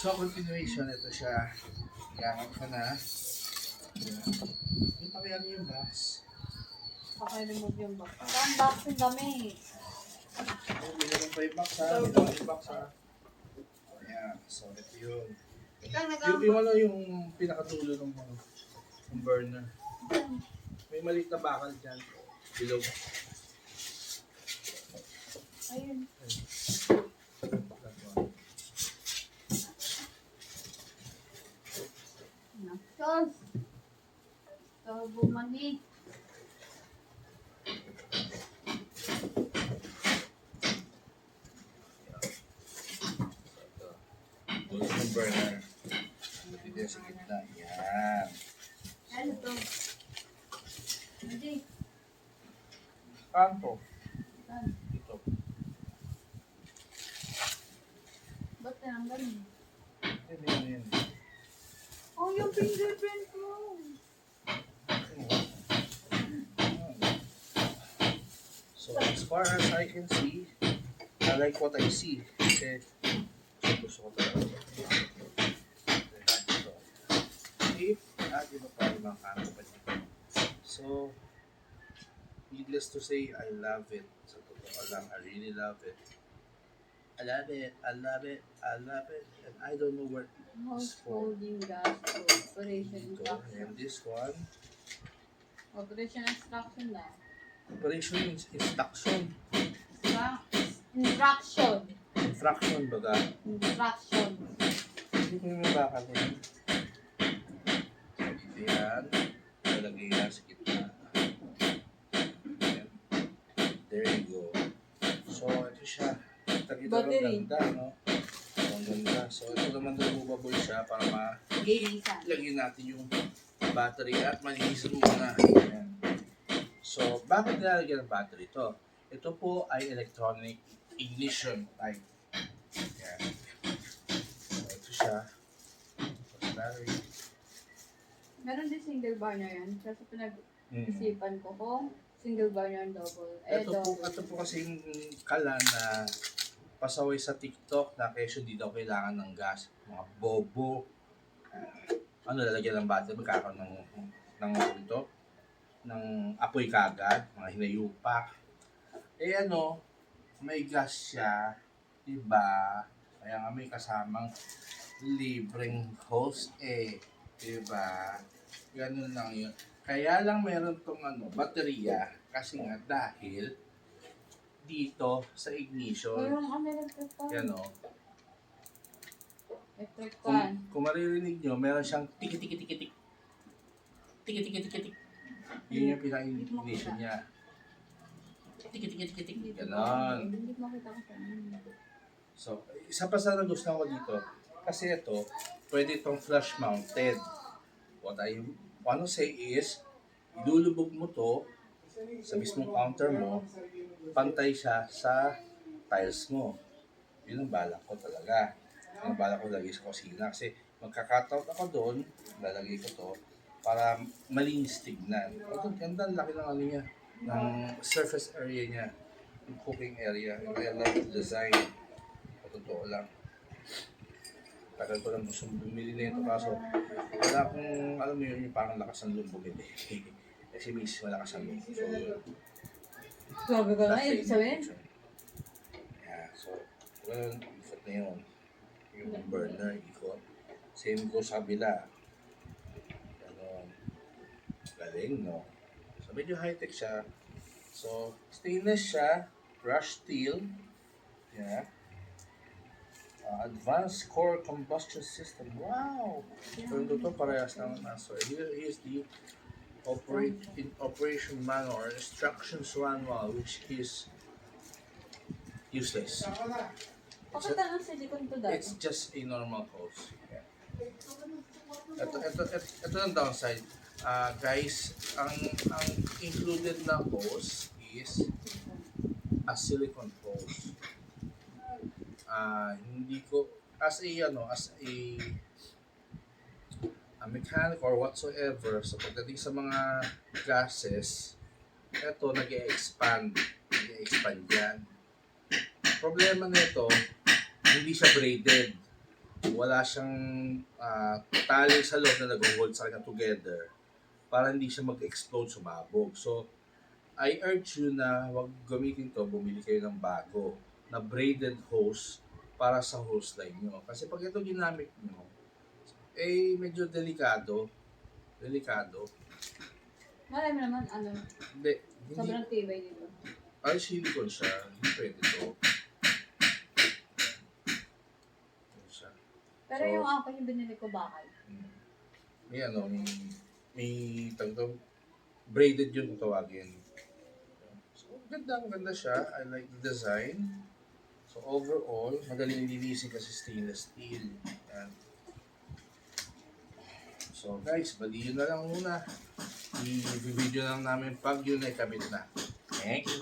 So, continuation, ito siya. Gamit ko na. Yung pakihan yung box. Paki-remove yung box. Unboxing kami. Meron pa yung box ha. Meron yung box ha. Ayan. So, ito yun. Yung pinakatulo ng burner. May maliit na bakal dyan. Bilog. Ayun. Nakos. Turbo mani. Ito yung burner. Dito sa gitna. Yan. Ano to? Hindi. Kanto. Saan? Dito. Ba't tinanggal mo? Yan. Oh, yung fingerprint mo. So, as far as I can see, I like what I see. Kasi, gusto ko talaga. If, dito pa yung mga kanto pa dito. So, needless to say, I love it. Sa totoo lang, I really love it. I love it. And I don't know where House holding gas to operation dito. instruction. And this one, Operation instruction lang. operation instruction. Instruction. Infraction baga. Instruction. Hindi ko yung bakal ko. Dito yan. Nalagay yan sa gitna. Ayan. There you go. So, ito siya. Kita-kita ng Battery. ganda, no? Ang ganda. So, ito naman removable siya para Linisan. lagyan natin yung battery at malinisan muna. Ayan. So, bakit nilalagyan ng battery ito? Ito po ay electronic ignition type. Ayan. So, ito siya. So, battery. Meron din single bar na yan. Kasi pinag-isipan ko kung single bar na yan double. Ito po kasi yung kala na pasaway sa TikTok na kesyo di daw kailangan ng gas. Mga bobo. Ano, lalagyan ng battery, magkakaroon ng ito, ng apoy kagad, mga hinayupak. Eh ano, may gas siya, diba? Kaya nga may kasamang libreng hose diba? Ganun lang yun. Kaya lang meron tong baterya, kasi nga dahil dito sa ignition, Meron ang electric fan. yan o. Electric fan. Kung maririnig nyo, meron siyang tiki-tiki-tiki-tik. Tiki-tiki-tiki-tik. Yun yung pinaka-ignition niya. Tiki-tiki-tiki-tik. Ganon. Hindi makita ko saan. So, isa pa sa nagustuhan ko dito, kasi ito, pwede itong flush mounted. What I want to say is, ilulubog mo to sa mismong counter mo, pantay siya sa tiles mo. Yun ang balak ko talaga. Yun ang balak ko lagi sa kusina. Kasi magka-cutout ako doon, lalagay ko to, para malinis tignan. Ito, ganda, laki ng niya, ng surface area niya, yung cooking area. I love the design. Totoo lang. Tagal ko lang gusto bumili na ito, kaso wala akong, alam mo yun, yung parang lakas ng loob bumili. Kasi miss, malakas ang loob. So, Sabi ko na, that's the ibig sabihin. intention. Yeah, so, well, ikot na yun. Yung burner, ikot. Same ko sa kabila. Ganon. Galing, no? So, medyo high-tech siya. So, stainless siya, brushed steel. Yeah. Advanced core combustion system. Wow! Pero ito parehas naman na. So, here's the operation manual or instructions manual, which is useless. Pakita ng silicone to dati. It's just a normal hose. Yeah. Ito ang downside. Guys, ang included na hose is a silicone hose. Hindi ko as a mechanic or whatsoever, so pagdating sa mga gases, eto nag-e-expand yan. Problema nito, hindi siya braided. wala siyang tali sa loob na nag-hold sa kanya together para hindi siya mag-explode, sumabog. So, I urge you na wag gamitin to, bumili kayo ng bago na braided hose para sa hose line nyo. Kasi pag ito ginamit nyo, eh medyo delikado. Delikado. Marami naman, Hindi, hindi. sobrang tibay dito. Ay, silicone siya. Hindi pwede to. Yan siya. Pero So, yung akin, yung binili ko bakal. May may tagdo, braided yun kung tawagin. So, ganda siya. I like the design. So, overall, madaling linisin kasi stainless steel. Yan. So, guys, bali yun na lang muna. I-video lang namin pag yun ay kabit na. Thank you.